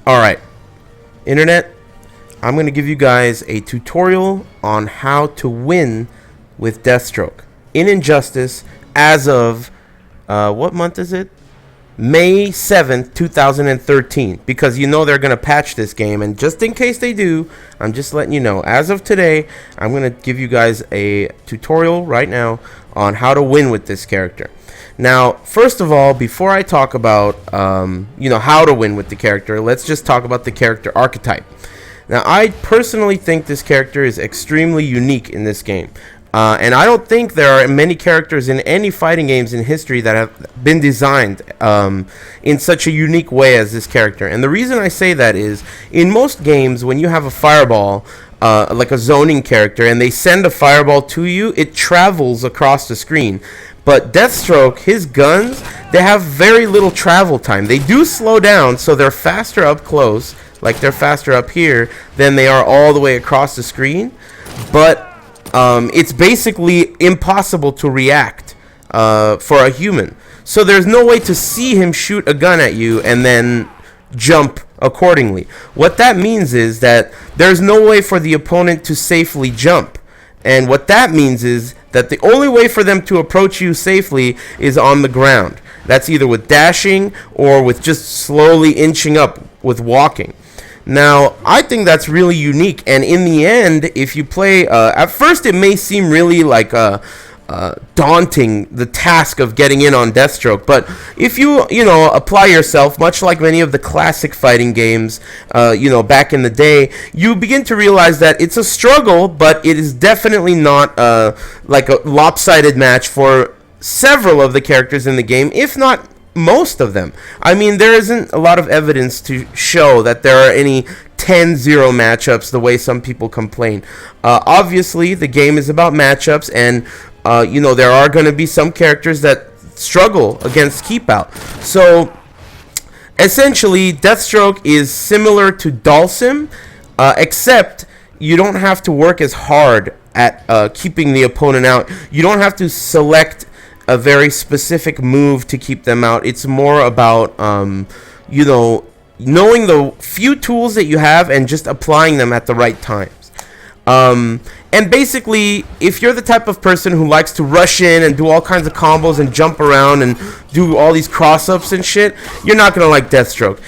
Alright, Internet, I'm going to give you guys a tutorial on how to win with Deathstroke in Injustice as of, what month is it? May 7th, 2013, because you know they're going to patch this game, and just in case they do, I'm just letting you know, as of today, I'm going to give you guys a tutorial right now on how to win with this character. Now, first of all, before I talk about, how to win with the character, let's just talk about the character archetype. Now, I personally think this character is extremely unique in this game. And I don't think there are many characters in any fighting games in history that have been designed in such a unique way as this character. And the reason I say that is, in most games, when you have a fireball, like a zoning character, and they send a fireball to you, it travels across the screen. But Deathstroke, his guns, they have very little travel time. They do slow down, so they're faster up close, like they're faster up here, than they are all the way across the screen. But it's basically impossible to react for a human. So there's no way to see him shoot a gun at you and then jump accordingly. What that means is that there's no way for the opponent to safely jump. And what that means is that the only way for them to approach you safely is on the ground. That's either with dashing or with just slowly inching up with walking. Now, I think that's really unique, and in the end, if you play, at first it may seem really like daunting, the task of getting in on Deathstroke, but if you apply yourself, much like many of the classic fighting games, back in the day, you begin to realize that it's a struggle, but it is definitely not like a lopsided match for several of the characters in the game, if not most of them. I mean, there isn't a lot of evidence to show that there are any 10-0 matchups the way some people complain. Obviously, the game is about matchups, and there are going to be some characters that struggle against keep out. So essentially, Deathstroke is similar to Dalsim, except you don't have to work as hard at keeping the opponent out. You don't have to select a very specific move to keep them out. It's more about, knowing the few tools that you have and just applying them at the right times. And basically, if you're the type of person who likes to rush in and do all kinds of combos and jump around and do all these cross-ups and shit, you're not going to like Deathstroke.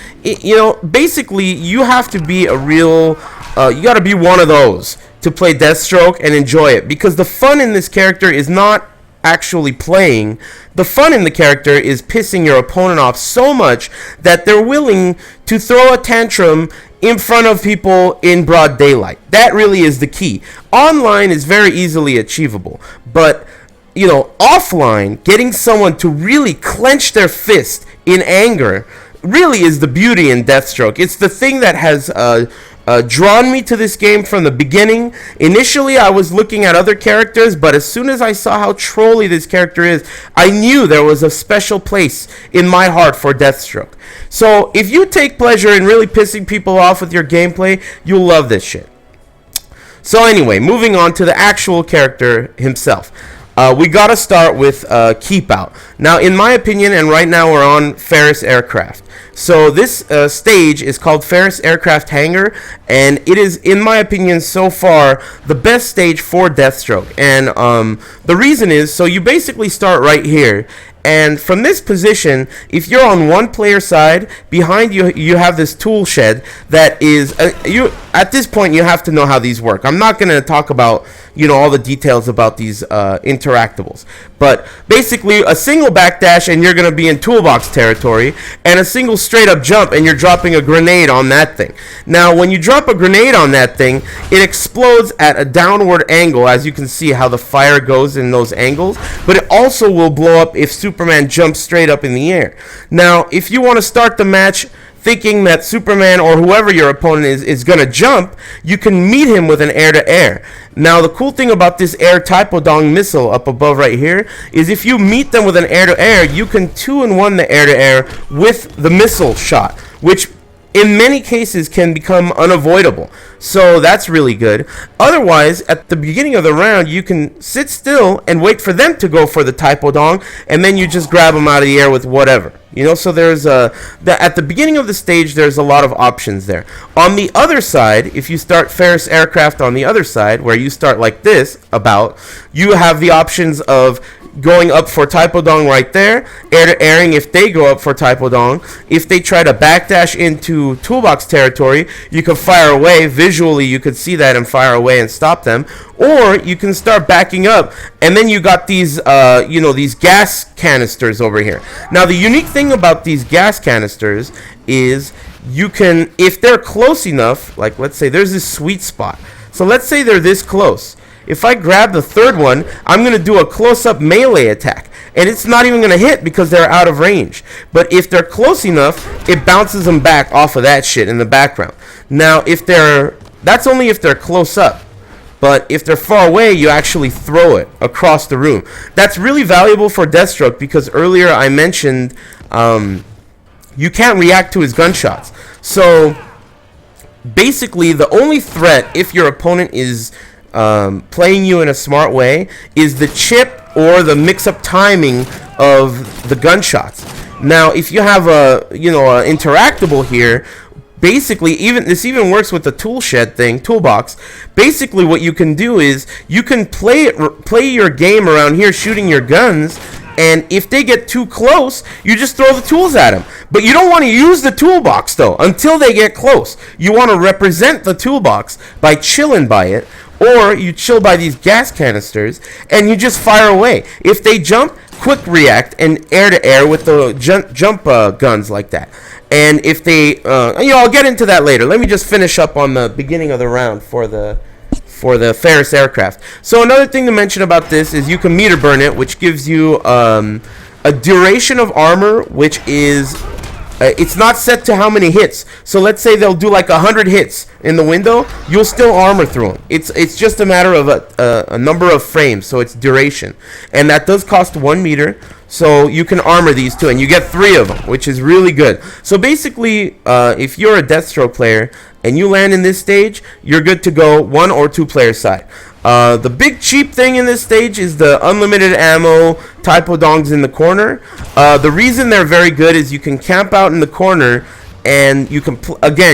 Basically, you have to be a real, you got to be one of those to play Deathstroke and enjoy it. Because the fun in this character is not actually playing. The fun in the character is pissing your opponent off so much that they're willing to throw a tantrum in front of people in broad daylight. That really is the key. Online is very easily achievable, but offline, getting someone to really clench their fist in anger really is the beauty in Deathstroke. It's the thing that has drawn me to this game from the beginning. Initially, I was looking at other characters, but as soon as I saw how trolly this character is, I knew there was a special place in my heart for Deathstroke. So if you take pleasure in really pissing people off with your gameplay, you'll love this shit. So anyway, moving on to the actual character himself. We gotta start with Keep Out. Now, in my opinion, and right now we're on Ferris Aircraft. So this stage is called Ferris Aircraft Hangar, and it is, in my opinion, so far, the best stage for Deathstroke. And the reason is, so you basically start right here, and from this position, if you're on one player side, behind you you have this tool shed that is at this point you have to know how these work. I'm not going to talk about all the details about these interactables, but basically a single backdash and you're going to be in toolbox territory, and a single straight up jump and you're dropping a grenade on that thing. Now when you drop a grenade on that thing, it explodes at a downward angle, as you can see how the fire goes in those angles, but it also will blow up if Superman jumps straight up in the air. Now, if you want to start the match thinking that Superman or whoever your opponent is going to jump, you can meet him with an air-to-air. Now, the cool thing about this air Typodong missile up above right here is if you meet them with an air-to-air, you can 2-in-1 the air-to-air with the missile shot, which in many cases can become unavoidable. So that's really good. Otherwise, at the beginning of the round, you can sit still and wait for them to go for the Typodong, and then you just grab them out of the air with whatever. You know, so there's at the beginning of the stage, there's a lot of options there. On the other side, if you start Ferris Aircraft on the other side, where you start like this, you have the options of going up for Typodong right there, air to airing if they go up for Typodong. If they try to backdash into toolbox territory, you can fire away. Visually, you could see that and fire away and stop them. Or you can start backing up, and then you got these, these gas canisters over here. Now, the unique thing about these gas canisters is you can, if they're close enough, like let's say there's this sweet spot. So let's say they're this close. If I grab the third one, I'm going to do a close-up melee attack. And it's not even going to hit because they're out of range. But if they're close enough, it bounces them back off of that shit in the background. Now, that's only if they're close up. But if they're far away, you actually throw it across the room. That's really valuable for Deathstroke because earlier I mentioned you can't react to his gunshots. So basically, the only threat if your opponent is playing you in a smart way is the chip or the mix-up timing of the gunshots. Now, if you have a interactable here, basically this even works with the toolbox. Basically, what you can do is you can play your game around here shooting your guns. And if they get too close, you just throw the tools at them. But you don't want to use the toolbox, though, until they get close. You want to represent the toolbox by chilling by it, or you chill by these gas canisters, and you just fire away. If they jump, quick react and air-to-air with the jump guns like that. And if they, I'll get into that later. Let me just finish up on the beginning of the round for the Ferris Aircraft. So another thing to mention about this is you can meter burn it, which gives you a duration of armor, which is it's not set to how many hits. So let's say they'll do like 100 hits in the window, you'll still armor through them. It's just a matter of a number of frames, so it's duration, and that does cost 1 meter. So you can armor these too, and you get 3 of them, which is really good. So basically, if you're a Deathstroke player and you land in this stage, you're good to go 1 or 2 player side. The big cheap thing in this stage is the unlimited ammo Typodongs in the corner. The reason they're very good is you can camp out in the corner, and you can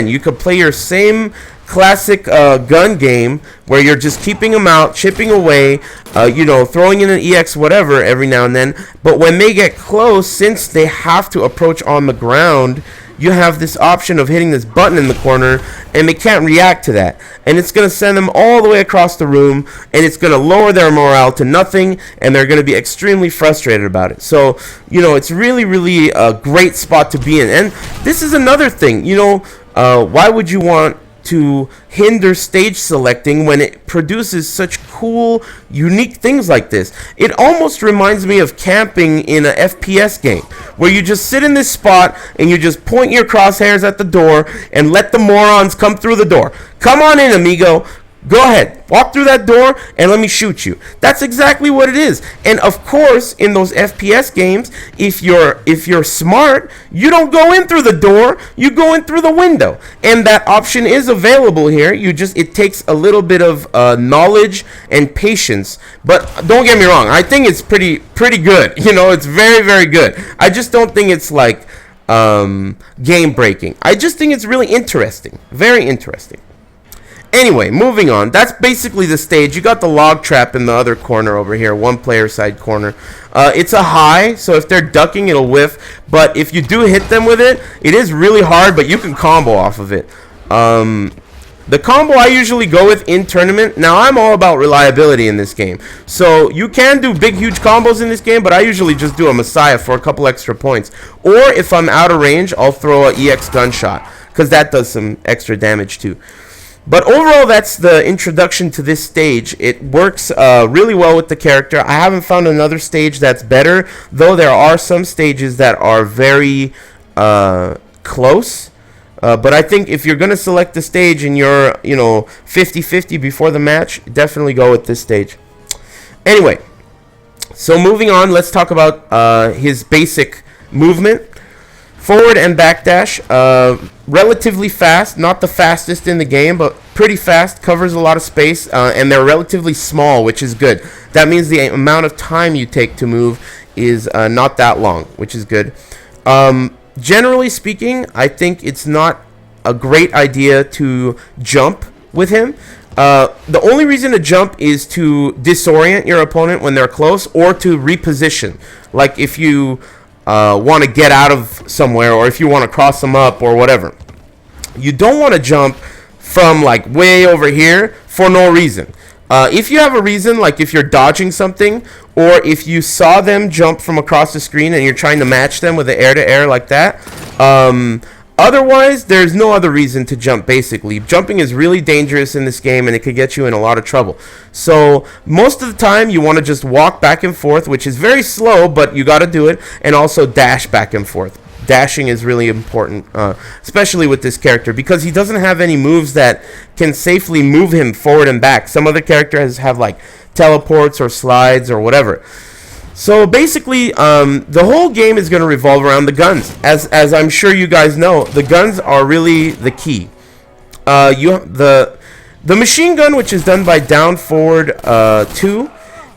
you can play your same classic gun game where you're just keeping them out, chipping away, throwing in an EX whatever every now and then. But when they get close, since they have to approach on the ground, you have this option of hitting this button in the corner, and they can't react to that. And it's going to send them all the way across the room, and it's going to lower their morale to nothing, and they're going to be extremely frustrated about it. So, it's really, really a great spot to be in. And this is another thing, why would you want to hinder stage selecting when it produces such cool, unique things like this? It almost reminds me of camping in a FPS game, where you just sit in this spot and you just point your crosshairs at the door and let the morons come through the door. Come on in, amigo. Go ahead, walk through that door and let me shoot you. That's exactly what it is. And of course, in those FPS games, if you're smart, you don't go in through the door, you go in through the window. And that option is available here. It takes a little bit of knowledge and patience. But don't get me wrong, I think it's pretty good. It's very, very good. I just don't think it's like game breaking. I just think it's really interesting. Very interesting. Anyway, moving on. That's basically the stage. You got the log trap in the other corner over here, 1 player side corner. It's a high, so if they're ducking, it'll whiff. But if you do hit them with it, it is really hard, but you can combo off of it. The combo I usually go with in tournament. Now, I'm all about reliability in this game. So you can do big, huge combos in this game, but I usually just do a Messiah for a couple extra points. Or if I'm out of range, I'll throw an EX gunshot, because that does some extra damage too. But overall, that's the introduction to this stage. It works really well with the character. I haven't found another stage that's better, though there are some stages that are very close. But I think if you're going to select the stage and you're, 50-50 before the match, definitely go with this stage. Anyway, so moving on, let's talk about his basic movement. Forward and backdash, relatively fast, not the fastest in the game, but pretty fast, covers a lot of space, and they're relatively small, which is good. That means the amount of time you take to move is not that long, which is good. Generally speaking, I think it's not a great idea to jump with him. The only reason to jump is to disorient your opponent when they're close, or to reposition. Like if you want to get out of somewhere, or if you want to cross them up or whatever. You don't want to jump from like way over here for no reason. If you have a reason, like if you're dodging something, or if you saw them jump from across the screen and you're trying to match them with the air-to-air like that, otherwise, there's no other reason to jump, basically. Jumping is really dangerous in this game, and it could get you in a lot of trouble. So, most of the time, you want to just walk back and forth, which is very slow, but you got to do it, and also dash back and forth. Dashing is really important, especially with this character, because he doesn't have any moves that can safely move him forward and back. Some other characters have, like, teleports or slides or whatever. So basically, the whole game is going to revolve around the guns. As I'm sure you guys know, the guns are really the key. The machine gun, which is done by Down Forward 2,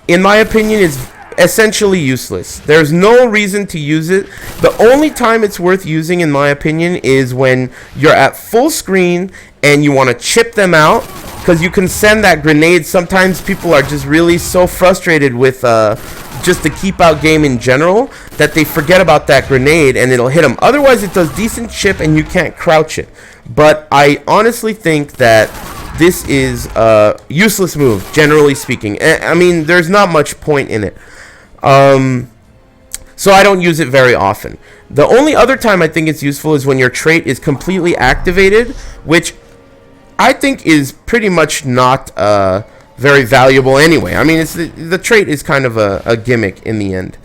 in my opinion, is essentially useless. There's no reason to use it. The only time it's worth using, in my opinion, is when you're at full screen and you want to chip them out, because you can send that grenade. Sometimes people are just really so frustrated with just the keep out game in general that they forget about that grenade and it'll hit them. Otherwise, it does decent chip and you can't crouch it. But I honestly think that this is a useless move, generally speaking. I mean, there's not much point in it. So I don't use it very often. The only other time I think it's useful is when your trait is completely activated, which I think is pretty much not very valuable anyway. I mean, the trait is kind of a gimmick in the end.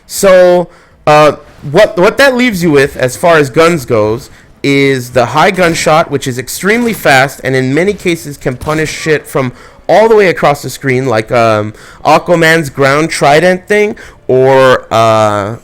So what that leaves you with, as far as guns goes, is the high gunshot, which is extremely fast and in many cases can punish shit from all the way across the screen, like Aquaman's ground trident thing, or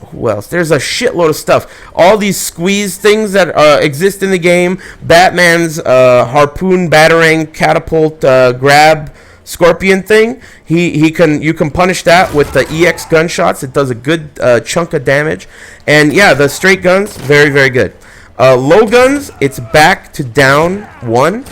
who else? There's a shitload of stuff. All these squeeze things that exist in the game. Batman's harpoon, batarang, catapult, grab, scorpion thing. You can punish that with the EX gunshots. It does a good chunk of damage. And yeah, the straight guns, very, very good. Low guns, it's back to down 1.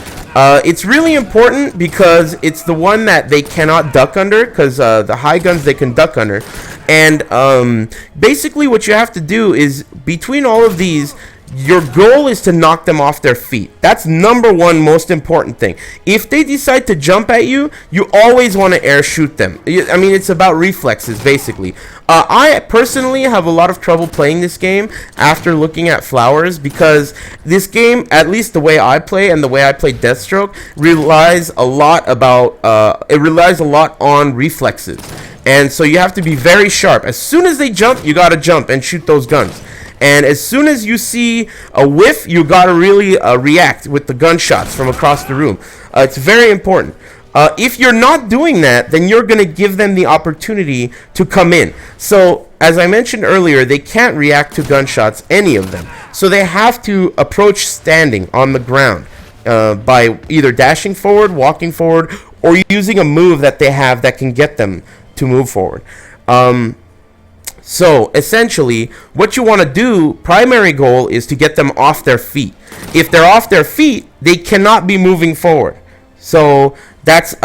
It's really important because it's the one that they cannot duck under, because the high guns they can duck under. And basically what you have to do is, between all of these, your goal is to knock them off their feet. That's number one most important thing. If they decide to jump at you, you always want to air shoot them. I mean, it's about reflexes, basically. I personally have a lot of trouble playing this game after looking at flowers, because this game, at least the way I play and the way I play Deathstroke, relies a lot on reflexes. And so you have to be very sharp. As soon as they jump, you gotta jump and shoot those guns. And as soon as you see a whiff, you gotta really react with the gunshots from across the room. It's very important. If you're not doing that, then you're gonna give them the opportunity to come in. So, as I mentioned earlier, they can't react to gunshots, any of them. So they have to approach standing on the ground by either dashing forward, walking forward, or using a move that they have that can get them to move forward. So, essentially, what you want to do, primary goal, is to get them off their feet. If they're off their feet, they cannot be moving forward. So, that's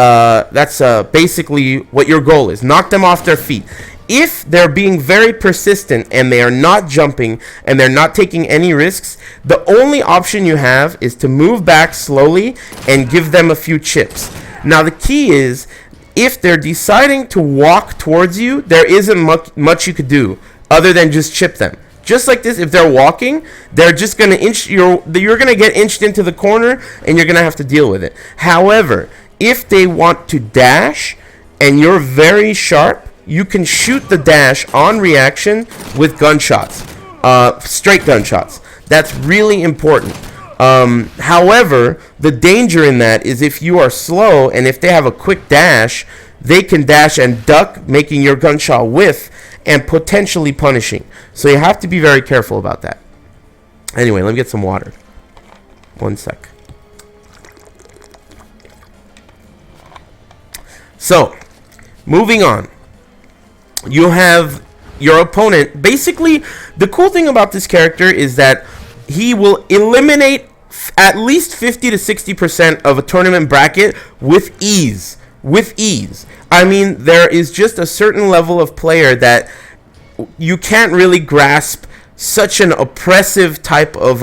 basically what your goal is. Knock them off their feet. If they're being very persistent and they are not jumping and they're not taking any risks, the only option you have is to move back slowly and give them a few chips. Now, the key is, if they're deciding to walk towards you, there isn't much you could do other than just chip them. Just like this, if they're walking, they're just going to you're going to get inched into the corner and you're going to have to deal with it. However, if they want to dash and you're very sharp, you can shoot the dash on reaction with gunshots, straight gunshots. That's really important. However, the danger in that is if you are slow and if they have a quick dash, they can dash and duck, making your gunshot whiff and potentially punishing. So you have to be very careful about that. Anyway, let me get some water. One sec. So, moving on. You have your opponent, basically, the cool thing about this character is that he will eliminate at least 50 to 60% of a tournament bracket with ease. With ease. I mean, there is just a certain level of player that you can't really grasp such an oppressive type of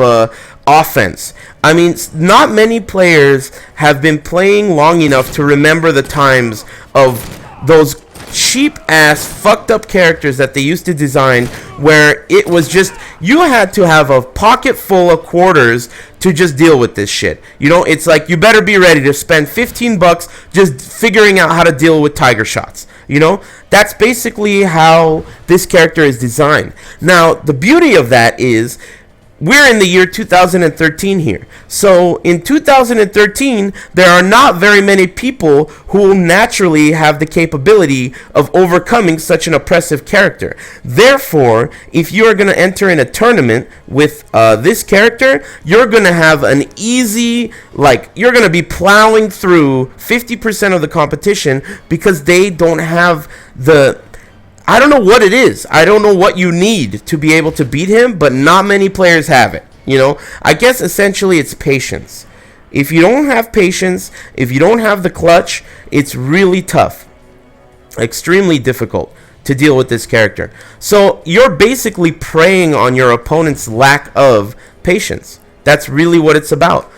offense. I mean, not many players have been playing long enough to remember the times of those cheap ass fucked up characters that they used to design, where it was just, you had to have a pocket full of quarters to just deal with this shit. You know, it's like, you better be ready to spend $15 just figuring out how to deal with tiger shots. You know, that's basically how this character is designed. Now, the beauty of that is, we're in the year 2013 here. So in 2013, there are not very many people who naturally have the capability of overcoming such an oppressive character. Therefore, if you're going to enter in a tournament with this character, you're going to have an easy, like, you're going to be plowing through 50% of the competition, because they don't have the, I don't know what it is. I don't know what you need to be able to beat him, but not many players have it. You know, I guess essentially it's patience. If you don't have patience, if you don't have the clutch, it's really tough. Extremely difficult to deal with this character. So you're basically preying on your opponent's lack of patience. That's really what it's about.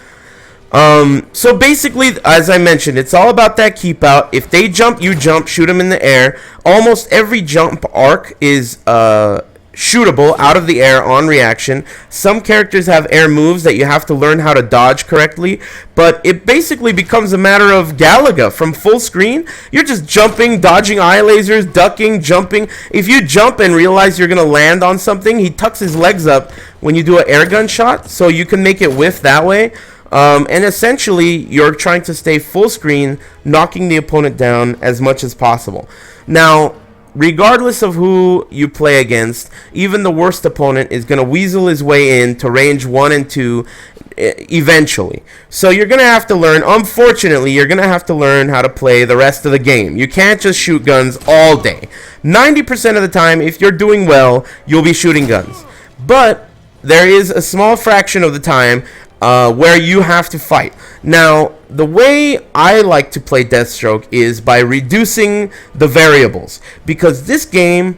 So basically, as I mentioned, it's all about that keep out. If they jump, you jump, shoot them in the air. Almost every jump arc is shootable out of the air on reaction. Some characters have air moves that you have to learn how to dodge correctly, but it basically becomes a matter of Galaga from full screen. You're just jumping, dodging eye lasers, ducking, jumping. If you jump and realize you're going to land on something, he tucks his legs up when you do an air gun shot, so you can make it whiff that way. And essentially, you're trying to stay full screen, knocking the opponent down as much as possible. Now, regardless of who you play against, even the worst opponent is going to weasel his way in to range 1 and 2 eventually. So you're going to have to learn, unfortunately, you're going to have to learn how to play the rest of the game. You can't just shoot guns all day. 90% of the time, if you're doing well, you'll be shooting guns. But there is a small fraction of the time where you have to fight. Now, the way I like to play Deathstroke is by reducing the variables, because this game,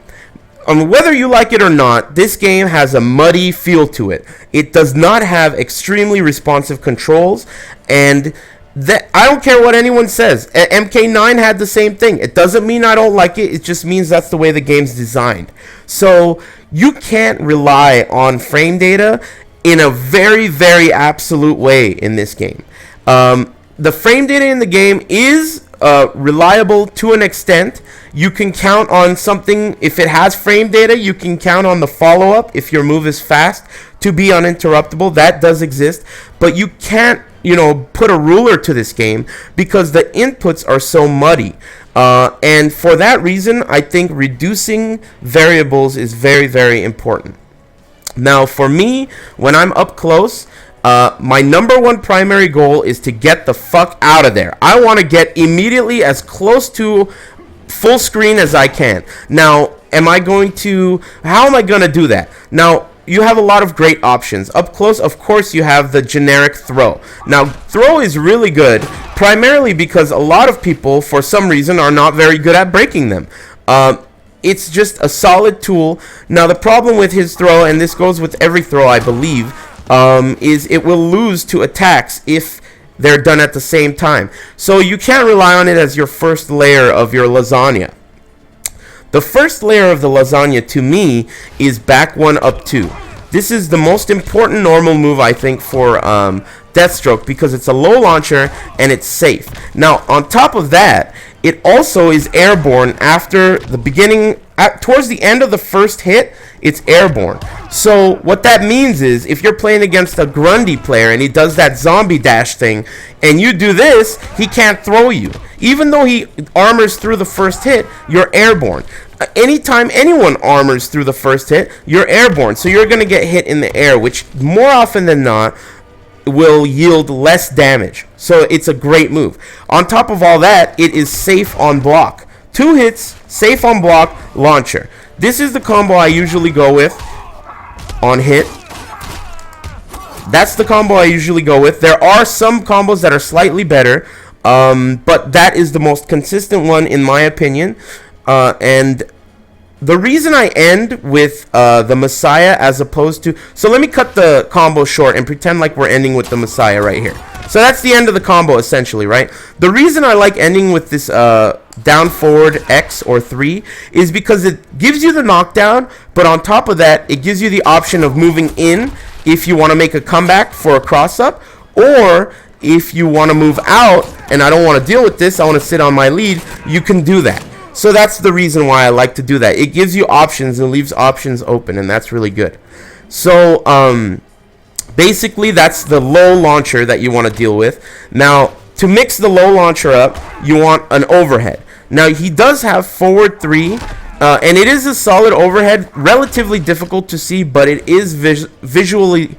whether you like it or not, this game has a muddy feel to it. It does not have extremely responsive controls, and that, I don't care what anyone says. MK9 had the same thing. It doesn't mean I don't like it. It just means that's the way the game's designed. So you can't rely on frame data in a very, very absolute way in this game. The frame data in the game is reliable to an extent. You can count on something. If it has frame data, you can count on the follow-up if your move is fast to be uninterruptible. That does exist, but you can't, put a ruler to this game because the inputs are so muddy. And for that reason, I think reducing variables is very, very important. Now, for me, when I'm up close, my number one primary goal is to get the fuck out of there. I want to get immediately as close to full screen as I can. Now, how am I going to do that? Now, you have a lot of great options. Up close, of course, you have the generic throw. Now, throw is really good, primarily because a lot of people, for some reason, are not very good at breaking them. It's just a solid tool. Now, the problem with his throw, and this goes with every throw, I believe, is it will lose to attacks if they're done at the same time. So you can't rely on it as your first layer of your lasagna. The first layer of the lasagna, to me, is back 1 up 2. This is the most important normal move, I think, for Deathstroke, because it's a low launcher and it's safe. Now, on top of that, it also is airborne after the beginning, towards the end of the first hit, it's airborne. So what that means is, if you're playing against a Grundy player and he does that zombie dash thing, and you do this, he can't throw you. Even though he armors through the first hit, you're airborne. Anytime anyone armors through the first hit, you're airborne. So you're going to get hit in the air, which more often than not will yield less damage. So it's a great move. On top of all that, it is safe on block. 2 hits, safe on block, launcher. This is the combo I usually go with on hit. That's the combo I usually go with. There are some combos that are slightly better, but that is the most consistent one in my opinion. And the reason I end with the Messiah as opposed to... So let me cut the combo short and pretend like we're ending with the Messiah right here. So that's the end of the combo essentially, right? The reason I like ending with this down forward X or 3 is because it gives you the knockdown, but on top of that, it gives you the option of moving in if you want to make a comeback for a cross-up, or if you want to move out and I don't want to deal with this, I want to sit on my lead, you can do that. So that's the reason why I like to do that. It gives you options and leaves options open, and that's really good. So basically that's the low launcher that you want to deal with. Now to mix the low launcher up, you want an overhead. Now he does have forward 3, and it is a solid overhead, relatively difficult to see, but it is visually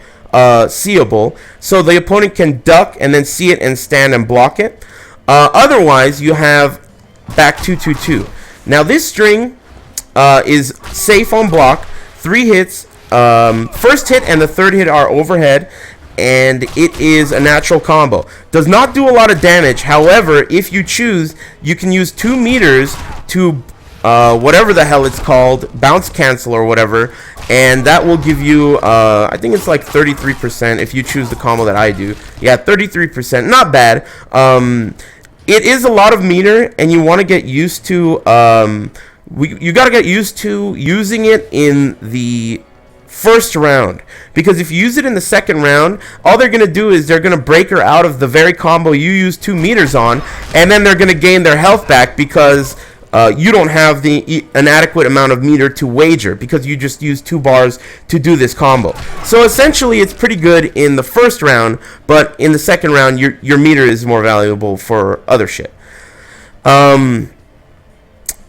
seeable, so the opponent can duck and then see it and stand and block it. Otherwise you have back 2-2-2. Now this string is safe on block. 3 hits, first hit and the third hit are overhead, and it is a natural combo. Does not do a lot of damage. However, if you choose, you can use 2 meters to whatever the hell it's called, bounce cancel or whatever, and that will give you I think it's like 33% if you choose the combo that I do. Yeah, 33%, not bad. It is a lot of meter, and you want to get used to you got to get used to using it in the first round, because if you use it in the second round, all they're going to do is they're going to break her out of the very combo you used 2 meters on, and then they're going to gain their health back because you don't have an adequate amount of meter to wager, because you just used 2 bars to do this combo. So essentially it's pretty good in the first round, but in the second round your meter is more valuable for other shit.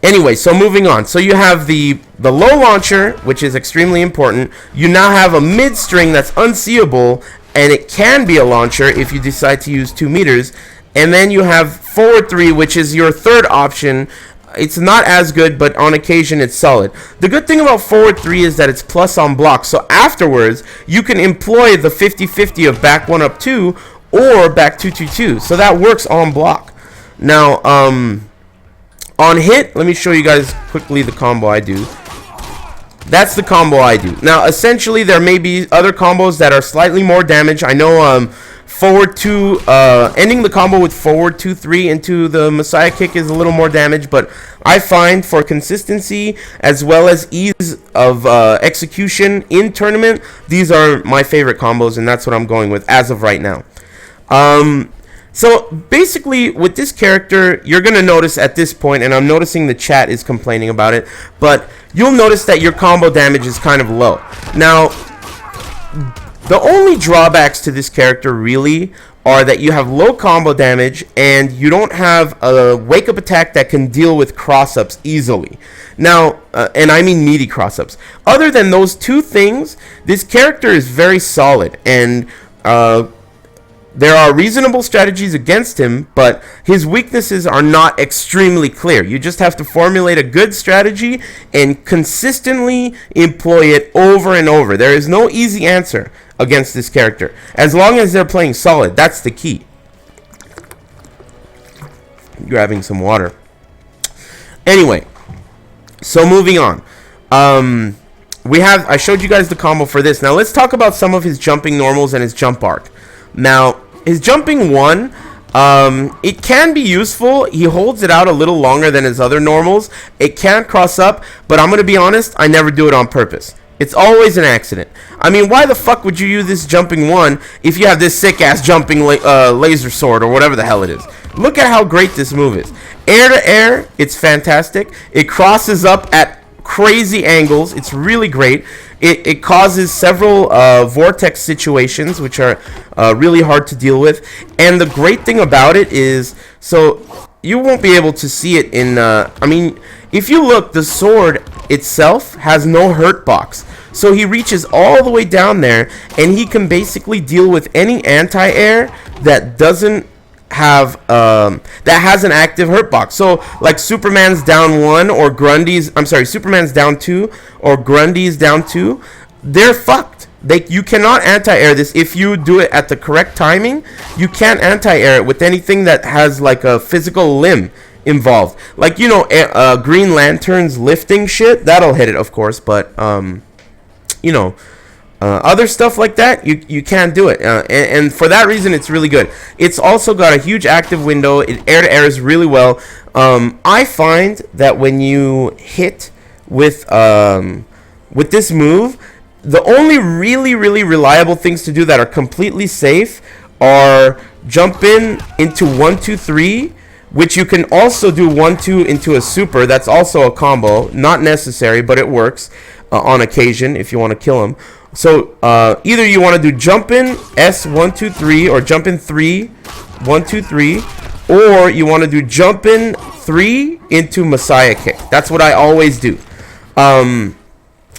Anyway, so moving on. So you have the low launcher, which is extremely important. You now have a mid string that's unseeable, and it can be a launcher if you decide to use 2 meters. And then you have forward 3, which is your third option. It's not as good, but on occasion it's solid. The good thing about forward 3 is that it's plus on block, so afterwards you can employ the 50-50 of back 1 up 2 or back 2-2-2, so that works on block. Now on hit, let me show you guys quickly the combo I do. That's the combo I do. Now essentially there may be other combos that are slightly more damage. I know forward 2, ending the combo with forward 2-3 into the Messiah kick is a little more damage, but I find for consistency as well as ease of execution in tournament, these are my favorite combos, and that's what I'm going with as of right now. So basically with this character, you're going to notice at this point, and I'm noticing the chat is complaining about it, but you'll notice that your combo damage is kind of low. Now the only drawbacks to this character really are that you have low combo damage and you don't have a wake up attack that can deal with cross-ups easily. Now, and I mean meaty cross-ups. Other than those 2 things, this character is very solid, and there are reasonable strategies against him, but his weaknesses are not extremely clear. You just have to formulate a good strategy and consistently employ it over and over. There is no easy answer against this character, as long as they're playing solid. That's the key. Grabbing some water. Anyway, so moving on. I showed you guys the combo for this. Now let's talk about some of his jumping normals and his jump arc. Now his jumping 1, it can be useful. He holds it out a little longer than his other normals. It can cross up, but I'm gonna be honest, I never do it on purpose. It's always an accident. I mean, why the fuck would you use this jumping 1 if you have this sick-ass jumping laser sword or whatever the hell it is? Look at how great this move is. Air to air, it's fantastic. It crosses up at crazy angles. It's really great. It causes several vortex situations, which are really hard to deal with. And the great thing about it is, so you won't be able to see it in, I mean, if you look, the sword itself has no hurt box. So he reaches all the way down there, and he can basically deal with any anti-air that doesn't have that has an active hurt box. So like Superman's down 1 or Superman's down 2 or Grundy's down 2, they're fucked. You cannot anti-air this. If you do it at the correct timing, you can't anti-air it with anything that has like a physical limb involved. Like, you know, Green Lantern's lifting shit, that'll hit it, of course, but you know, other stuff like that, you can't do it. And for that reason, it's really good. It's also got a huge active window. It air-to-airs really well. I find that when you hit with this move, the only really reliable things to do that are completely safe are jump into 1, 2, 3, which you can also do 1, 2 into a super. That's also a combo. Not necessary, but it works on occasion if you want to kill him. So either you want to do jump in S 1, 2, 3, or jump in 3, 1, 2, 3, or you want to do jump in 3 into Messiah kick. That's what I always do.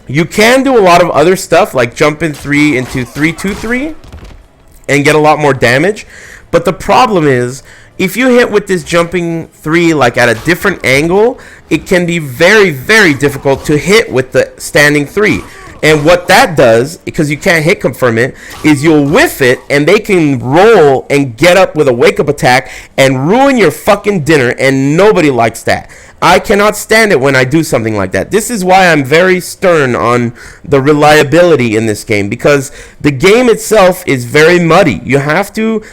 You can do a lot of other stuff like jump in 3 into 3, 2, 3 and get a lot more damage. But the problem is, if you hit with this jumping 3 like at a different angle, it can be very difficult to hit with the standing 3. And what that does, because you can't hit confirm it, is you'll whiff it and they can roll and get up with a wake up attack and ruin your fucking dinner, and nobody likes that. I cannot stand it when I do something like that. This is why I'm very stern on the reliability in this game, because the game itself is very muddy. You have to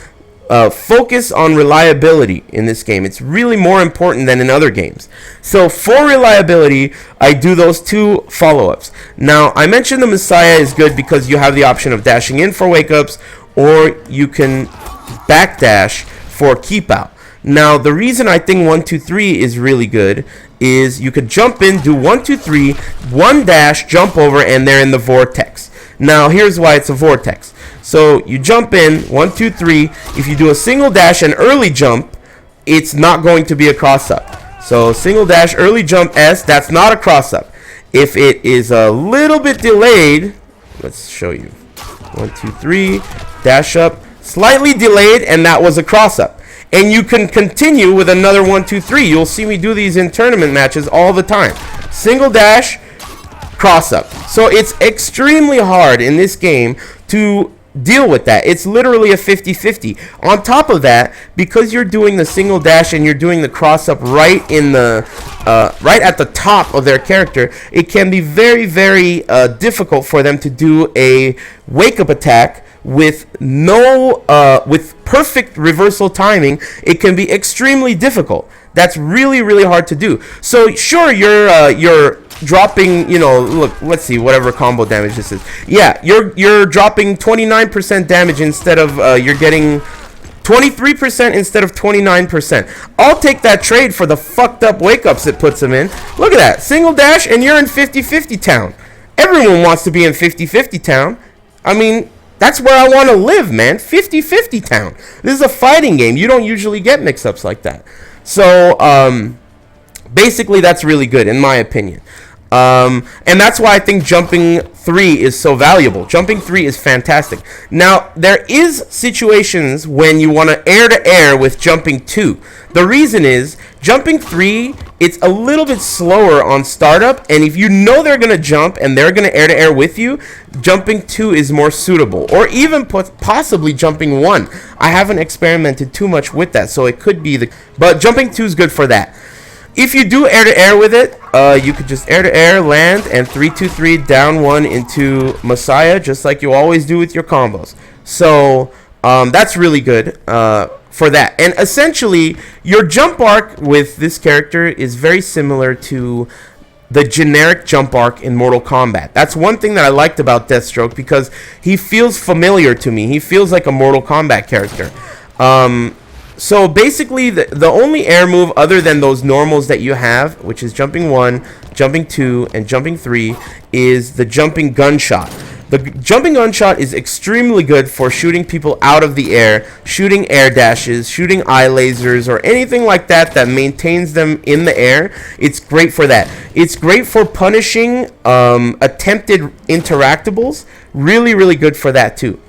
focus on reliability in this game. It's really more important than in other games. So for reliability, I do those 2 follow-ups. Now, I mentioned the Messiah is good because you have the option of dashing in for wake-ups, or you can backdash for keep-out. Now, the reason I think 1, 2, 3 is really good is you could jump in, do 1, 2, 3, 1 dash, jump over, and they're in the vortex. Now, here's why it's a vortex. So you jump in, 1, 2, 3. If you do a single dash and early jump, it's not going to be a cross-up. So single dash, early jump S, that's not a cross-up. If it is a little bit delayed, let's show you. 1, 2, 3, dash up, slightly delayed, and that was a cross-up. And you can continue with another 1, 2, 3. You'll see me do these in tournament matches all the time. Single dash, cross up. So it's extremely hard in this game to deal with that. It's literally a 50-50. On top of that, because you're doing the single dash and you're doing the cross up right in the right at the top of their character, it can be very difficult for them to do a wake up attack with with perfect reversal timing. It can be extremely difficult. That's really hard to do. So sure, you're dropping, you know, look, let's see, whatever combo damage this is. Yeah, you're dropping 29% damage instead of you're getting 23% instead of 29%. I'll take that trade for the fucked up wake ups it puts them in. Look at that, single dash and you're in 50-50 town. Everyone wants to be in 50-50 town. I mean, that's where I want to live, man. 50-50 town. This is a fighting game. You don't usually get mix-ups like that. So, basically, that's really good, in my opinion. And that's why I think jumping 3 is so valuable. Jumping 3 is fantastic. Now, there is situations when you want to air-to-air with jumping 2. The reason is, jumping 3, it's a little bit slower on startup, and if you know they're going to jump and they're going to air-to-air with you, jumping 2 is more suitable. Or even possibly jumping 1. I haven't experimented too much with that, so it could be but jumping 2 is good for that. If you do air-to-air with it, you could just air-to-air, land, and 3, 2, 3, down 1 into Messiah, just like you always do with your combos. So, that's really good for that. And essentially, your jump arc with this character is very similar to the generic jump arc in Mortal Kombat. That's one thing that I liked about Deathstroke, because he feels familiar to me. He feels like a Mortal Kombat character. So basically, the only air move other than those normals that you have, which is jumping 1, jumping 2, and jumping 3, is the jumping gunshot. The jumping gunshot is extremely good for shooting people out of the air, shooting air dashes, shooting eye lasers, or anything like that that maintains them in the air. It's great for that. It's great for punishing attempted interactables. Really good for that too.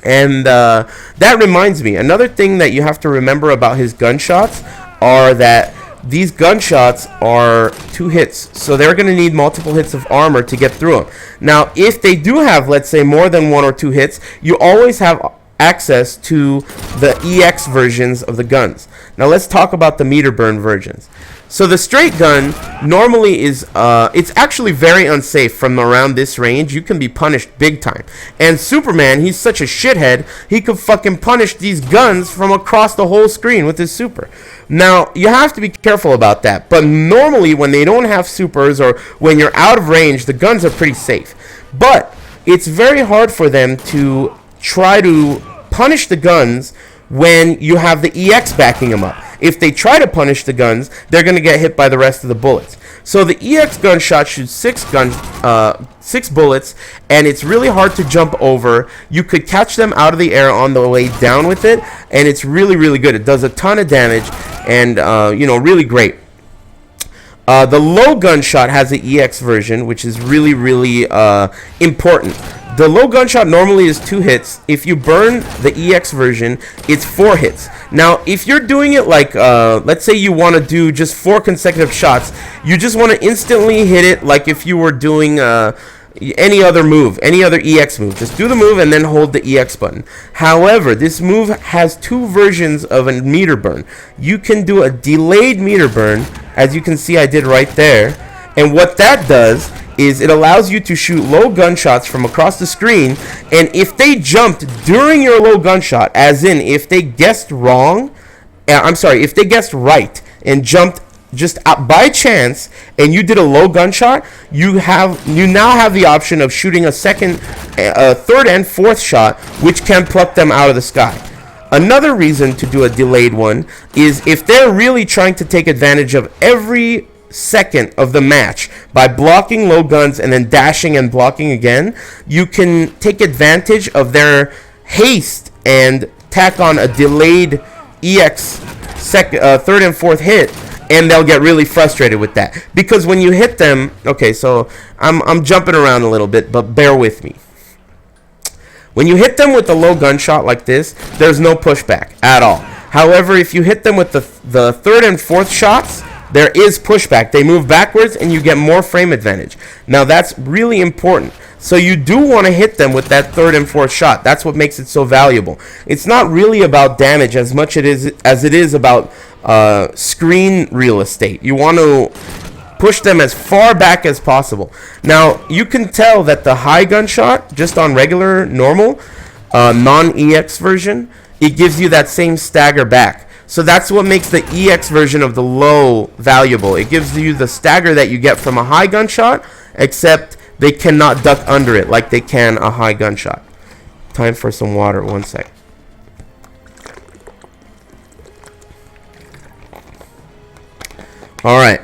And that reminds me, another thing that you have to remember about his gunshots are that these gunshots are 2 hits, so they're going to need multiple hits of armor to get through them. Now, if they do have, let's say, more than 1 or 2 hits, you always have access to the EX versions of the guns. Now, let's talk about the meter burn versions. So the straight gun normally is, it's actually very unsafe from around this range. You can be punished big time. And Superman, he's such a shithead, he could fucking punish these guns from across the whole screen with his super. Now, you have to be careful about that. But normally, when they don't have supers or when you're out of range, the guns are pretty safe. But it's very hard for them to try to punish the guns when you have the EX backing them up. If they try to punish the guns, they're going to get hit by the rest of the bullets. So the EX gunshot shoots 6 bullets, and it's really hard to jump over. You could catch them out of the air on the way down with it, and it's really, really good. It does a ton of damage, and really great. The low gunshot has the EX version, which is really, really important. The low gunshot normally is 2 hits. If you burn the EX version, it's 4 hits. Now, if you're doing it like, let's say you want to do just 4 consecutive shots, you just want to instantly hit it like if you were doing any other move, any other EX move. Just do the move and then hold the EX button. However, this move has 2 versions of a meter burn. You can do a delayed meter burn, as you can see I did right there. And what that does is it allows you to shoot low gunshots from across the screen, and if they jumped during your low gunshot, as in if they guessed wrong, if they guessed right and jumped just by chance, and you did a low gunshot, you now have the option of shooting a second, third, and fourth shot, which can pluck them out of the sky. Another reason to do a delayed one is if they're really trying to take advantage of every second of the match by blocking low guns and then dashing and blocking again, you can take advantage of their haste and tack on a delayed EX third and fourth hit, and they'll get really frustrated with that. Because when you hit them, okay, so I'm jumping around a little bit, but bear with me. When you hit them with a low gunshot like this, there's no pushback at all. However, if you hit them with the third and fourth shots, there is pushback. They move backwards and you get more frame advantage. Now that's really important. So you do want to hit them with that third and fourth shot. That's what makes it so valuable. It's not really about damage as much as it is about screen real estate. You want to push them as far back as possible. Now you can tell that the high gunshot, just on regular normal non-EX version, it gives you that same stagger back. So that's what makes the EX version of the low valuable. It gives you the stagger that you get from a high gunshot, except they cannot duck under it like they can a high gunshot. Time for some water, 1 sec. Alright.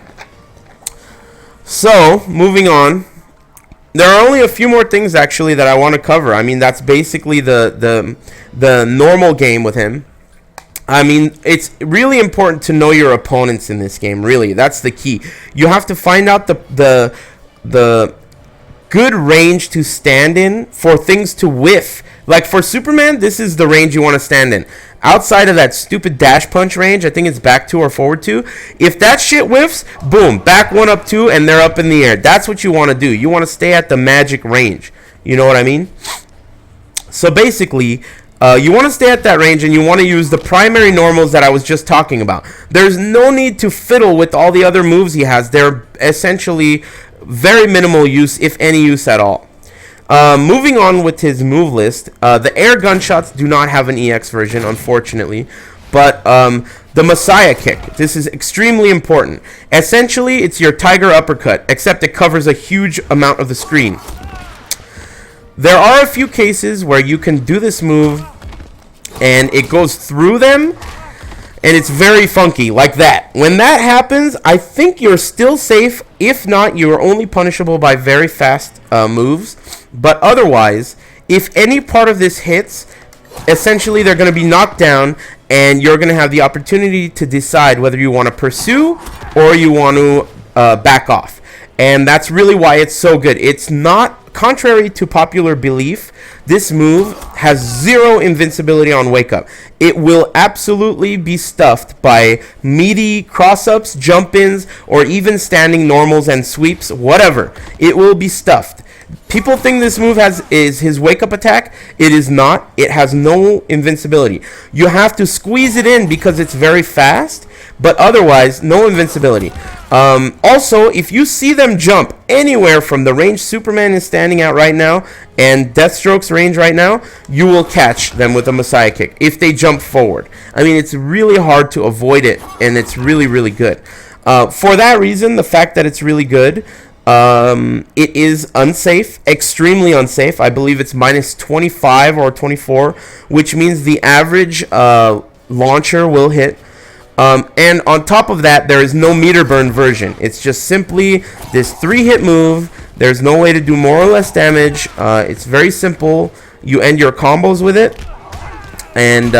So, moving on. There are only a few more things actually that I want to cover. I mean, that's basically the normal game with him. I mean, it's really important to know your opponents in this game, really. That's the key. You have to find out the good range to stand in for things to whiff. Like for Superman, this is the range you want to stand in. Outside of that stupid dash punch range, I think it's back 2 or forward 2. If that shit whiffs, boom, back 1 up 2 and they're up in the air. That's what you want to do. You want to stay at the magic range. You know what I mean? So basically, you want to stay at that range and you want to use the primary normals that I was just talking about. There's no need to fiddle with all the other moves he has. They're essentially very minimal use, if any use at all. Moving on with his move list, the air gunshots do not have an EX version, unfortunately. But the Messiah kick, this is extremely important. Essentially, it's your Tiger uppercut, except it covers a huge amount of the screen. There are a few cases where you can do this move and it goes through them and it's very funky, like that. When that happens, I think you're still safe. If not, you are only punishable by very fast moves. But otherwise, if any part of this hits, essentially they're going to be knocked down and you're going to have the opportunity to decide whether you want to pursue or you want to back off. And that's really why it's so good. It's not, contrary to popular belief, this move has 0 invincibility on wake up. It will absolutely be stuffed by meaty cross-ups, jump-ins, or even standing normals and sweeps, whatever. It will be stuffed. People think this move is his wake-up attack. It is not. It has no invincibility. You have to squeeze it in because it's very fast, but otherwise, no invincibility. Also, if you see them jump anywhere from the range Superman is standing at right now and Deathstroke's range right now, you will catch them with a Messiah kick if they jump forward. I mean, it's really hard to avoid it, and it's really, really good. For that reason, the fact that it's really good, it is unsafe, extremely unsafe. I believe it's minus 25 or 24, which means the average launcher will hit. And on top of that, there is no meter burn version. It's just simply this 3-hit move. There's no way to do more or less damage. It's very simple. You end your combos with it. And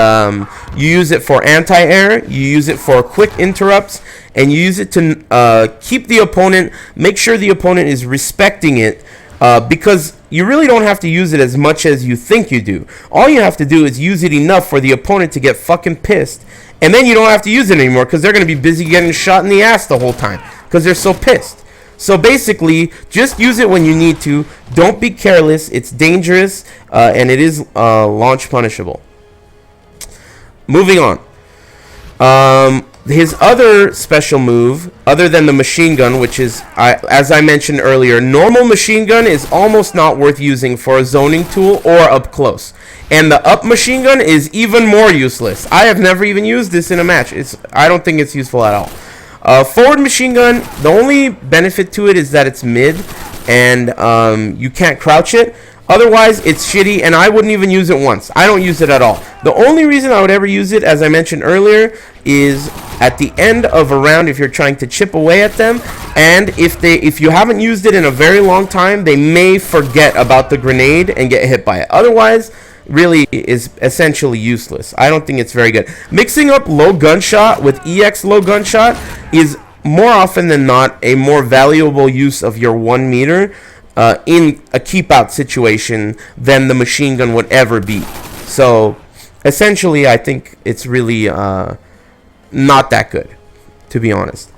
you use it for anti-air. You use it for quick interrupts. And you use it to keep the opponent, make sure the opponent is respecting it. Because you really don't have to use it as much as you think you do. All you have to do is use it enough for the opponent to get fucking pissed. And then you don't have to use it anymore because they're going to be busy getting shot in the ass the whole time because they're so pissed. So basically, just use it when you need to. Don't be careless. It's dangerous, and it is launch punishable. Moving on. His other special move, other than the machine gun, which is, as I mentioned earlier, normal machine gun is almost not worth using for a zoning tool or up close. And the up machine gun is even more useless. I have never even used this in a match. I don't think it's useful at all. Forward machine gun, the only benefit to it is that it's mid, and you can't crouch it. Otherwise, it's shitty, and I wouldn't even use it once. I don't use it at all. The only reason I would ever use it, as I mentioned earlier, is at the end of a round if you're trying to chip away at them, and if you haven't used it in a very long time, they may forget about the grenade and get hit by it. Otherwise, really is essentially useless. I don't think it's very good. Mixing up low gunshot with EX low gunshot is more often than not a more valuable use of your 1 meter in a keep out situation than the machine gun would ever be. So essentially, I think it's really not that good, to be honest.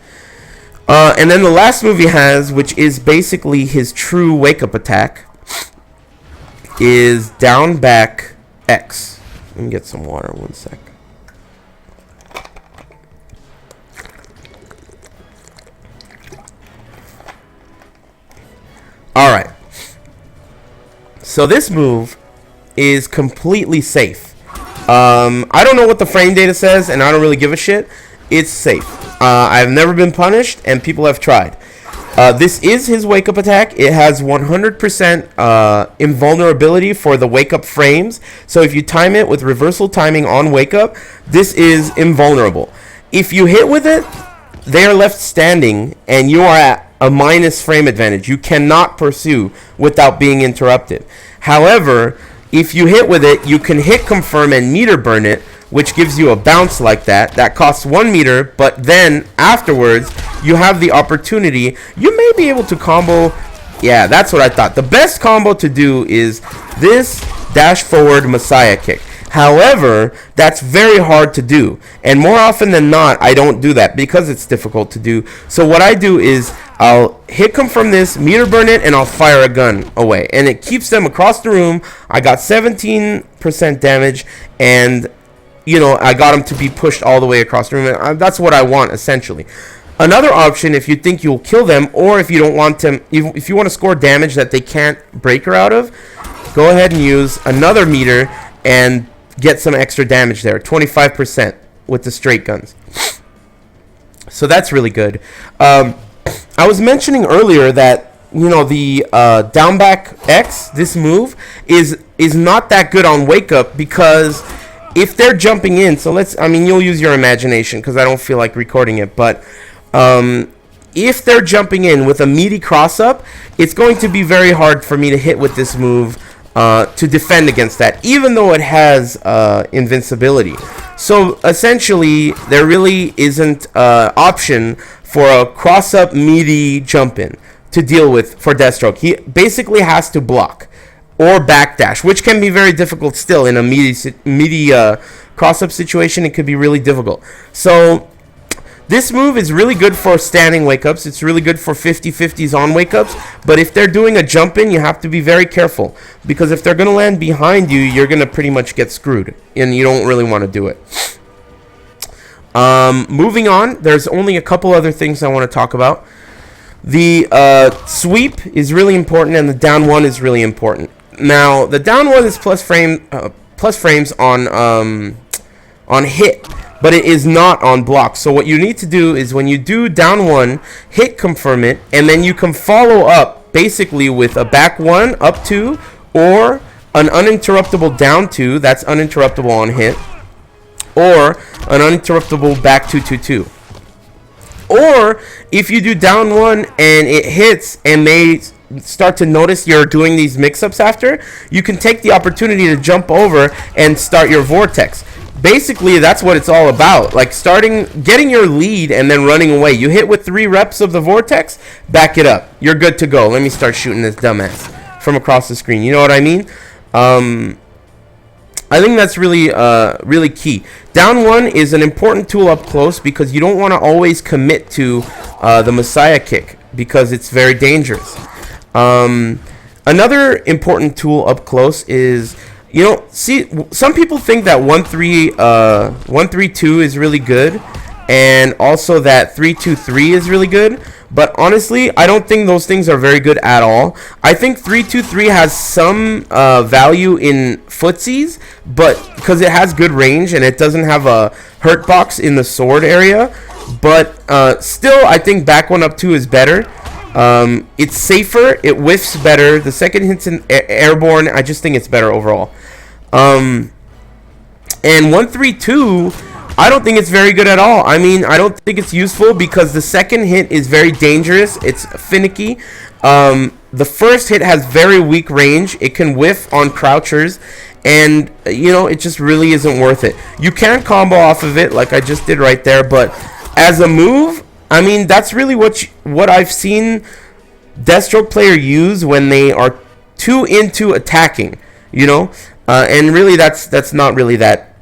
And then the last move he has, which is basically his true wake up attack, is down back X. Let me get some water 1 sec. Alright. So this move is completely safe. I don't know what the frame data says, and I don't really give a shit. It's safe. I've never been punished, and people have tried. This is his wake-up attack. It has 100% invulnerability for the wake-up frames. So if you time it with reversal timing on wake-up, this is invulnerable. If you hit with it, they are left standing, and you are at a minus frame advantage. You cannot pursue without being interrupted. However, if you hit with it, you can hit confirm and meter burn it, which gives you a bounce like that. That costs 1 meter, but then afterwards, you have the opportunity. You may be able to combo. Yeah, that's what I thought. The best combo to do is this dash forward Messiah kick. However, that's very hard to do. And more often than not, I don't do that because it's difficult to do. So what I do is I'll hit confirm this, meter burn it, and I'll fire a gun away. And it keeps them across the room. I got 17% damage, and you know, I got him to be pushed all the way across the room. And that's what I want, essentially. Another option, if you think you'll kill them, or if you don't want them, if you want to score damage that they can't breaker out of, go ahead and use another meter and get some extra damage there, 25% with the straight guns. So that's really good. I was mentioning earlier that, you know, the down back X, this move, is not that good on wake up because if they're jumping in, so you'll use your imagination because I don't feel like recording it, but if they're jumping in with a meaty cross up, it's going to be very hard for me to hit with this move to defend against that, even though it has invincibility. So essentially, there really isn't option for a cross up meaty jump in to deal with for Deathstroke. He basically has to block. or backdash, which can be very difficult still in a meaty cross-up situation. It could be really difficult. So this move is really good for standing wake-ups. It's really good for 50-50s on wake-ups. But if they're doing a jump-in, you have to be very careful. Because if they're going to land behind you, you're going to pretty much get screwed. And you don't really want to do it. Moving on, there's only a couple other things I want to talk about. The sweep is really important, and the down one is really important. Now, the down one is plus frames on hit, but it is not on block. So what you need to do is when you do down one, hit confirm it, and then you can follow up basically with a back one, up two, or an uninterruptible down two, that's uninterruptible on hit, or an uninterruptible back 2-2-2. Or if you do down one and it hits and they start to notice you're doing these mix-ups after, you can take the opportunity to jump over and start your vortex. Basically, that's what it's all about. Like getting your lead and then running away. You hit with 3 reps of the vortex, back it up. You're good to go. Let me start shooting this dumbass from across the screen. You know what I mean? I think that's really really key. Down one is an important tool up close because you don't want to always commit to the Messiah kick because it's very dangerous. Another important tool up close is, you know, see, some people think that 1-3-2 is really good, and also that 3-2-3 is really good. But honestly, I don't think those things are very good at all. I think 3-2-3 has some value in footsies, but because it has good range and it doesn't have a hurt box in the sword area. But still, I think back one up two is better. It's safer. It whiffs better. The second hit's airborne. I just think it's better overall. And 1-3-2, I don't think it's very good at all. I mean, I don't think it's useful because the second hit is very dangerous. It's finicky. The first hit has very weak range. It can whiff on crouchers. And, you know, it just really isn't worth it. You can combo off of it like I just did right there. But as a move, I mean, that's really what I've seen Deathstroke player use when they are too into attacking, you know. And really, that's not really that...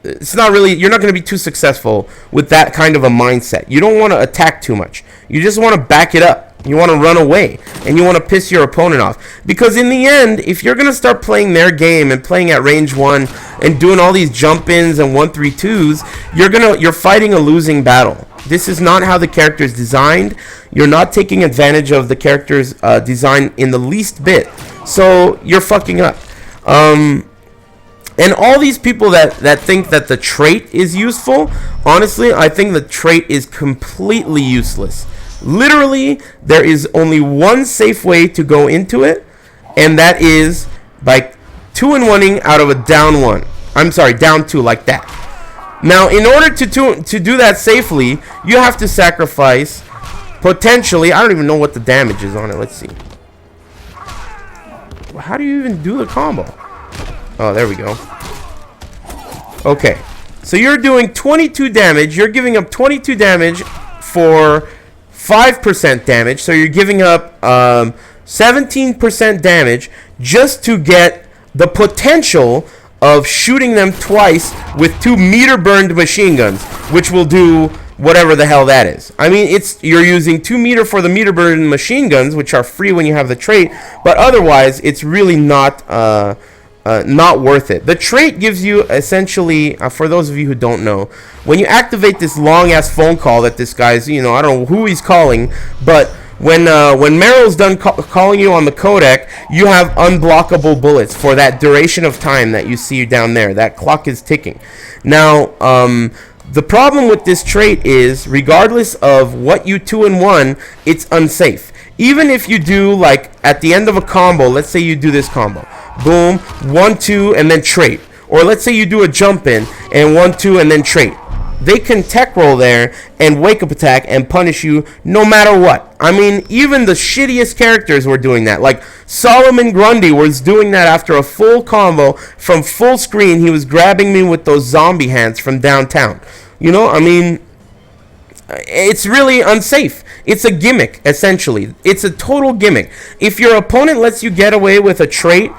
it's not really, you're not going to be too successful with that kind of a mindset. You don't want to attack too much. You just want to back it up. You want to run away, and you want to piss your opponent off. Because in the end, if you're going to start playing their game and playing at range 1 and doing all these jump-ins and 1-3-2s, you're fighting a losing battle. This is not how the character is designed. You're not taking advantage of the character's design in the least bit. So you're fucking up. And all these people that think that the trait is useful, honestly, I think the trait is completely useless. Literally, there is only one safe way to go into it, and that is by 2-1-ing out of a down one. I'm sorry, down 2 like that. Now, in order to do that safely, you have to sacrifice, potentially, I don't even know what the damage is on it. Let's see. How do you even do the combo? Oh, there we go. Okay. So you're doing 22 damage. You're giving up 22 damage for 5% damage. So you're giving up 17% damage just to get the potential of shooting them twice with 2 meter-burned machine guns, which will do whatever the hell that is. I mean, you're using 2 meter for the meter-burned machine guns, which are free when you have the trait, but otherwise, it's really not worth it. The trait gives you essentially, for those of you who don't know, when you activate this long-ass phone call that this guy's, you know, I don't know who he's calling, but when Meryl's done calling you on the codec, you have unblockable bullets for that duration of time that you see down there. That clock is ticking. Now, the problem with this trait is, regardless of what you 2-1, it's unsafe. Even if you do, like, at the end of a combo, let's say you do this combo. Boom, 1-2, and then trait. Or let's say you do a jump in, and 1-2, and then trait. They can tech roll there and wake up attack and punish you no matter what. I mean, even the shittiest characters were doing that. Like, Solomon Grundy was doing that after a full combo from full screen. He was grabbing me with those zombie hands from downtown. You know, I mean, it's really unsafe. It's a gimmick, essentially. It's a total gimmick. If your opponent lets you get away with a trait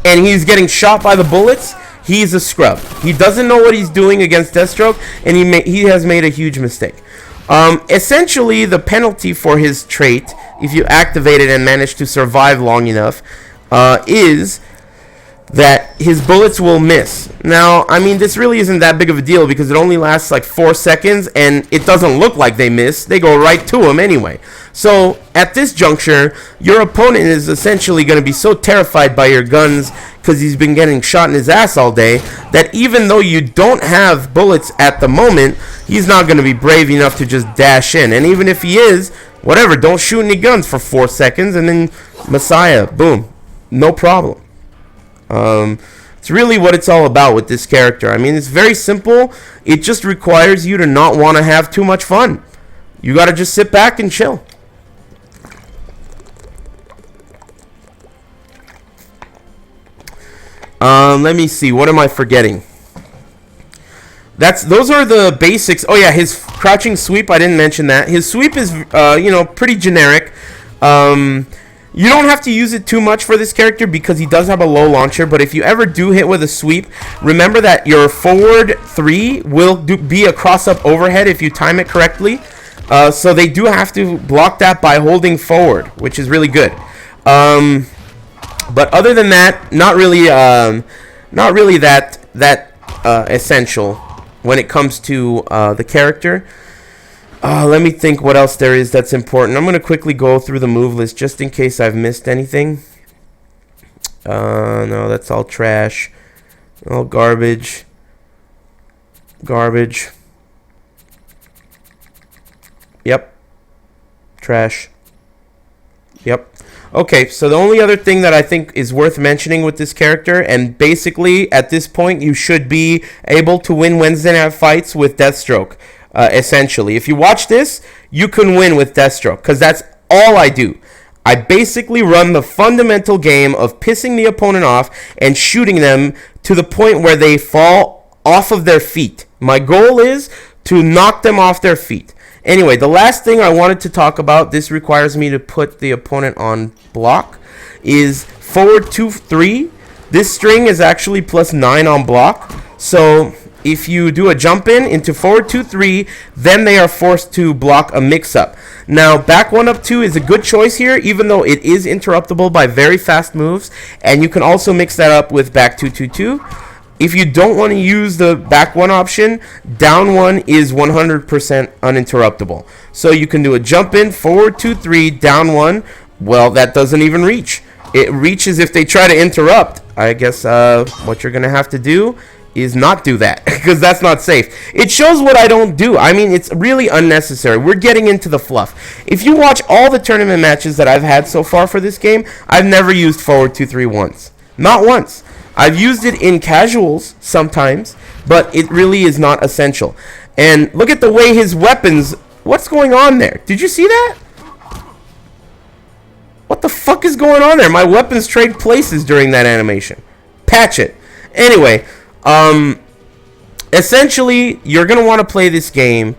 and he's getting shot by the bullets, he's a scrub. He doesn't know what he's doing against Deathstroke, and he has made a huge mistake. Essentially, the penalty for his trait, if you activate it and manage to survive long enough, is that his bullets will miss. Now, I mean, this really isn't that big of a deal because it only lasts like 4 seconds, and it doesn't look like they miss. They go right to him anyway. So, at this juncture, your opponent is essentially going to be so terrified by your guns because he's been getting shot in his ass all day that even though you don't have bullets at the moment, he's not going to be brave enough to just dash in. And even if he is, whatever, don't shoot any guns for 4 seconds, and then Messiah, boom, no problem. It's really what it's all about with this character. I mean, it's very simple. It just requires you to not want to have too much fun. You got to just sit back and chill. Let me see. What am I forgetting? Those are the basics. Oh yeah, his crouching sweep. I didn't mention that. His sweep is, pretty generic. You don't have to use it too much for this character because he does have a low launcher, but if you ever do hit with a sweep, remember that your forward 3 will be a cross-up overhead if you time it correctly. So they do have to block that by holding forward, which is really good. But other than that, not really that essential when it comes to the character. Let me think what else there is that's important. I'm going to quickly go through the move list just in case I've missed anything. No, that's all trash. All garbage. Garbage. Yep. Trash. Yep. Okay, so the only other thing that I think is worth mentioning with this character, and basically at this point you should be able to win Wednesday night fights with Deathstroke. Essentially, if you watch this, you can win with Deathstroke because that's all I do. I basically run the fundamental game of pissing the opponent off and shooting them to the point where they fall off of their feet. My goal is to knock them off their feet. Anyway, the last thing I wanted to talk about, this requires me to put the opponent on block, is forward 2-3. This string is actually +9 on block. So if you do a jump in into forward 2-3, then they are forced to block a mix-up. Now, back 1-up-2 is a good choice here, even though it is interruptible by very fast moves, and you can also mix that up with back 2-2-2. If you don't want to use the back 1 option, down 1 is 100% uninterruptible. So you can do a jump in, forward 2-3, down 1. Well, that doesn't even reach. It reaches if they try to interrupt. I guess what you're going to have to do is not do that because that's not safe. It shows what I don't do. I mean, it's really unnecessary. We're getting into the fluff. If you watch all the tournament matches that I've had so far for this game, I've never used forward 2-3 once. Not once. I've used it in casuals sometimes, but it really is not essential. And look at the way his weapons... What's going on there? Did you see that? What the fuck is going on there? My weapons trade places during that animation. Patch it. Anyway, essentially, you're going to want to play this game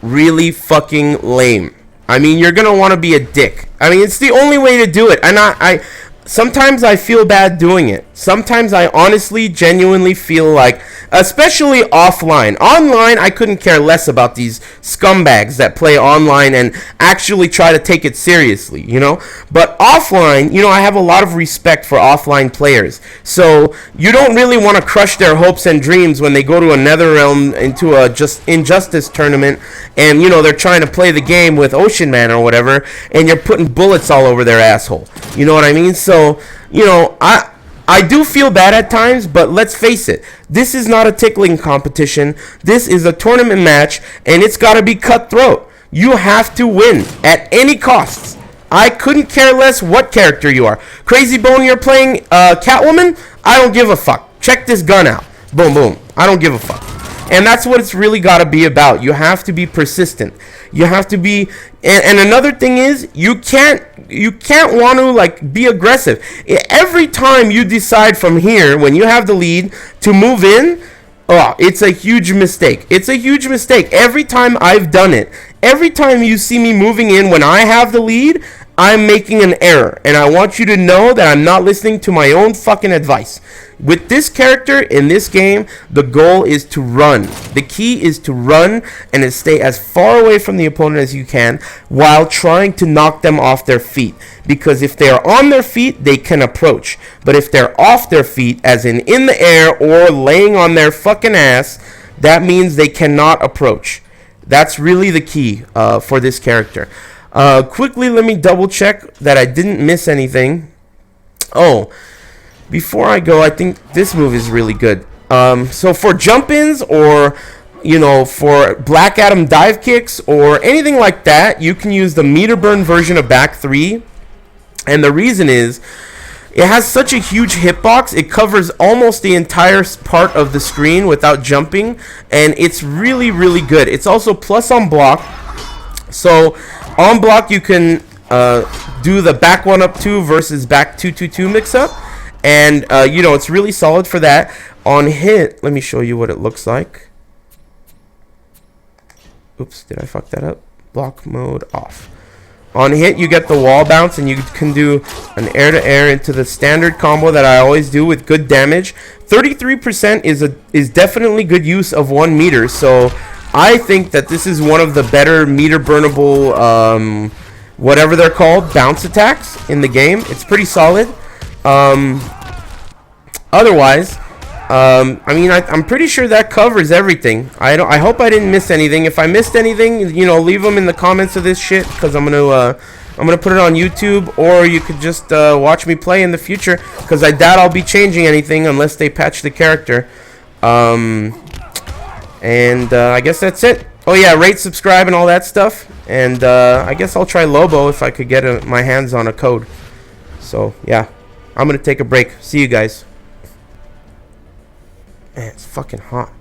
really fucking lame. I mean, you're going to want to be a dick. I mean, it's the only way to do it. And sometimes I feel bad doing it. Sometimes I honestly, genuinely feel like, especially offline. Online, I couldn't care less about these scumbags that play online and actually try to take it seriously, you know? But offline, you know, I have a lot of respect for offline players. So you don't really want to crush their hopes and dreams when they go to a Netherrealm into a Injustice tournament and, you know, they're trying to play the game with Ocean Man or whatever, and you're putting bullets all over their asshole. You know what I mean? So, you know, I do feel bad at times, but let's face it. This is not a tickling competition. This is a tournament match, and it's got to be cutthroat. You have to win at any costs. I couldn't care less what character you are. Crazy Bone, you're playing Catwoman? I don't give a fuck. Check this gun out. Boom, boom. I don't give a fuck. And that's what it's really got to be about. You have to be persistent. You have to be... And another thing is, you can't want to, like, be aggressive. Every time you decide from here, when you have the lead, to move in, Oh, it's a huge mistake. It's a huge mistake. Every time I've done it, every time you see me moving in when I have the lead, I'm making an error. And I want you to know that I'm not listening to my own fucking advice. With this character in this game, the goal is to run. The key is to run and to stay as far away from the opponent as you can while trying to knock them off their feet. Because if they are on their feet, they can approach. But if they're off their feet, as in the air or laying on their fucking ass, that means they cannot approach. That's really the key for this character. Quickly, let me double check that I didn't miss anything. Oh, before I go, I think this move is really good. So for jump-ins or, for Black Adam dive kicks or anything like that, you can use the meter burn version of back 3. And the reason is, it has such a huge hitbox. It covers almost the entire part of the screen without jumping. And it's really, really good. It's also plus on block. So on block, you can do the back 1-up-2 versus back 2-2-2 mix-up. And, it's really solid for that. On hit, let me show you what it looks like. Oops, did I fuck that up? Block mode off. On hit, you get the wall bounce, and you can do an air-to-air into the standard combo that I always do with good damage. 33% is definitely good use of 1 meter, so I think that this is one of the better meter burnable, whatever they're called, bounce attacks in the game. It's pretty solid. Otherwise, I'm pretty sure that covers everything. I hope I didn't miss anything. If I missed anything, leave them in the comments of this shit, because I'm gonna put it on YouTube, or you could just watch me play in the future, because I doubt I'll be changing anything unless they patch the character. I guess that's it. Oh yeah, rate, subscribe, and all that stuff. And I guess I'll try Lobo if I could get my hands on a code. So yeah. I'm going to take a break. See you guys. Man, it's fucking hot.